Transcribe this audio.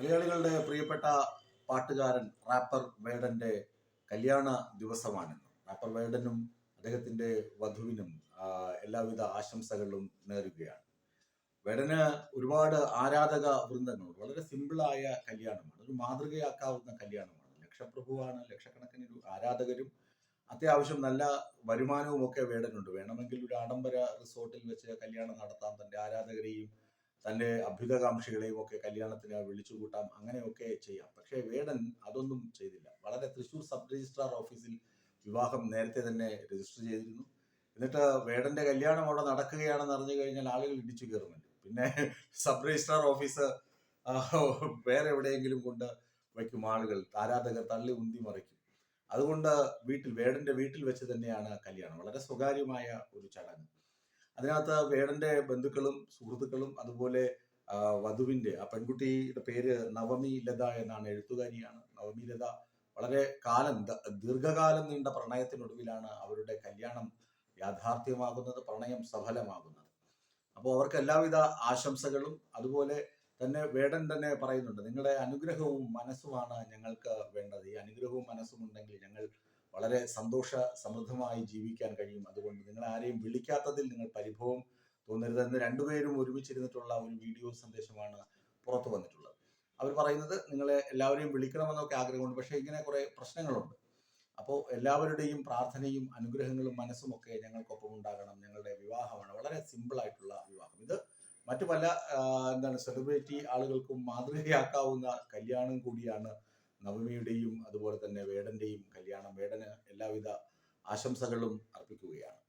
മലയാളികളുടെ പ്രിയപ്പെട്ട പാട്ടുകാരൻ റാപ്പർ വേടന്റെ കല്യാണ ദിവസമാണിന്ന്. റാപ്പർ വേടനും അദ്ദേഹത്തിന്റെ വധുവിനും എല്ലാവിധ ആശംസകളും നേരുകയാണ്. വേടന് ഒരുപാട് ആരാധക വൃന്ദങ്ങളുണ്ട്. വളരെ സിമ്പിളായ കല്യാണമാണ്, ഒരു മാതൃകയാക്കാവുന്ന കല്യാണമാണ്. ലക്ഷപ്രഭുവാണ്, ലക്ഷക്കണക്കിന് ആരാധകരും അത്യാവശ്യം നല്ല വരുമാനവും ഒക്കെ വേടനുണ്ട്. വേണമെങ്കിൽ ഒരു ആഡംബര റിസോർട്ടിൽ വെച്ച് കല്യാണം നടത്താം, തന്റെ ആരാധകരെയും തന്റെ അഭ്യുതകാംക്ഷികളെയും ഒക്കെ കല്യാണത്തിന് വിളിച്ചുകൂട്ടാം, അങ്ങനെയൊക്കെ ചെയ്യാം. പക്ഷേ വേടൻ അതൊന്നും ചെയ്തില്ല. വളരെ തൃശ്ശൂർ സബ് രജിസ്ട്രാർ ഓഫീസിൽ വിവാഹം നേരത്തെ തന്നെ രജിസ്റ്റർ ചെയ്തിരുന്നു. എന്നിട്ട് വേടന്റെ കല്യാണം അവിടെ നടക്കുകയാണെന്ന് അറിഞ്ഞു കഴിഞ്ഞാൽ ആളുകൾ ഇടിച്ചു കയറുമല്ലോ. പിന്നെ സബ് രജിസ്ട്രാർ ഓഫീസ് വേറെ എവിടെയെങ്കിലും കൊണ്ട് വയ്ക്കും, ആളുകൾ ആരാധകർ തള്ളി ഉന്തി മറിക്കും. അതുകൊണ്ട് വേടന്റെ വീട്ടിൽ വെച്ച് തന്നെയാണ് കല്യാണം. വളരെ സ്വകാര്യമായ ഒരു ചടങ്ങ്. അതിനകത്ത് വേടന്റെ ബന്ധുക്കളും സുഹൃത്തുക്കളും അതുപോലെ വധുവിന്റെ ആ പെൺകുട്ടിയുടെ പേര് നവമി ലത എന്നാണ്, എഴുത്തുകാരിയാണ്. നവമി ലത വളരെ ദീർഘകാലം നീണ്ട പ്രണയത്തിനൊടുവിലാണ് അവരുടെ കല്യാണം യാഥാർത്ഥ്യമാകുന്നത്, പ്രണയം സഫലമാകുന്നത്. അപ്പോൾ അവർക്ക് എല്ലാവിധ ആശംസകളും. അതുപോലെ തന്നെ വേടൻ തന്നെ പറയുന്നുണ്ട്, നിങ്ങളുടെ അനുഗ്രഹവും മനസ്സുമാണ് ഞങ്ങൾക്ക് വേണ്ടത്. ഈ അനുഗ്രഹവും മനസ്സും ഉണ്ടെങ്കിൽ ഞങ്ങൾ വളരെ സന്തോഷ സമൃദ്ധമായി ജീവിക്കാൻ കഴിയും. അതുകൊണ്ട് നിങ്ങൾ ആരെയും വിളിക്കാത്തതിൽ നിങ്ങൾ പരിഭവം തോന്നരുതെന്ന് രണ്ടുപേരും ഒരുമിച്ചിരുന്നിട്ടുള്ള ഒരു വീഡിയോ സന്ദേശമാണ് പുറത്തു വന്നിട്ടുള്ളത്. അവർ പറയുന്നത്, നിങ്ങളെ എല്ലാവരെയും വിളിക്കണമെന്നൊക്കെ ആഗ്രഹമുണ്ട്, പക്ഷേ ഇങ്ങനെ കുറെ പ്രശ്നങ്ങളുണ്ട്. അപ്പോൾ എല്ലാവരുടെയും പ്രാർത്ഥനയും അനുഗ്രഹങ്ങളും മനസ്സും ഒക്കെ ഞങ്ങൾക്കൊപ്പം ഉണ്ടാകണം. ഞങ്ങളുടെ വിവാഹമാണ് വളരെ സിമ്പിൾ ആയിട്ടുള്ള വിവാഹം. ഇത് മറ്റു പല സെലിബ്രിറ്റി ആളുകൾക്കും മാതൃകയാക്കാവുന്ന കല്യാണം കൂടിയാണ് നവമിയുടെയും അതുപോലെ തന്നെ വേടന്റെയും കല്യാണം. വേടന് എല്ലാവിധ ആശംസകളും അർപ്പിക്കുകയാണ്.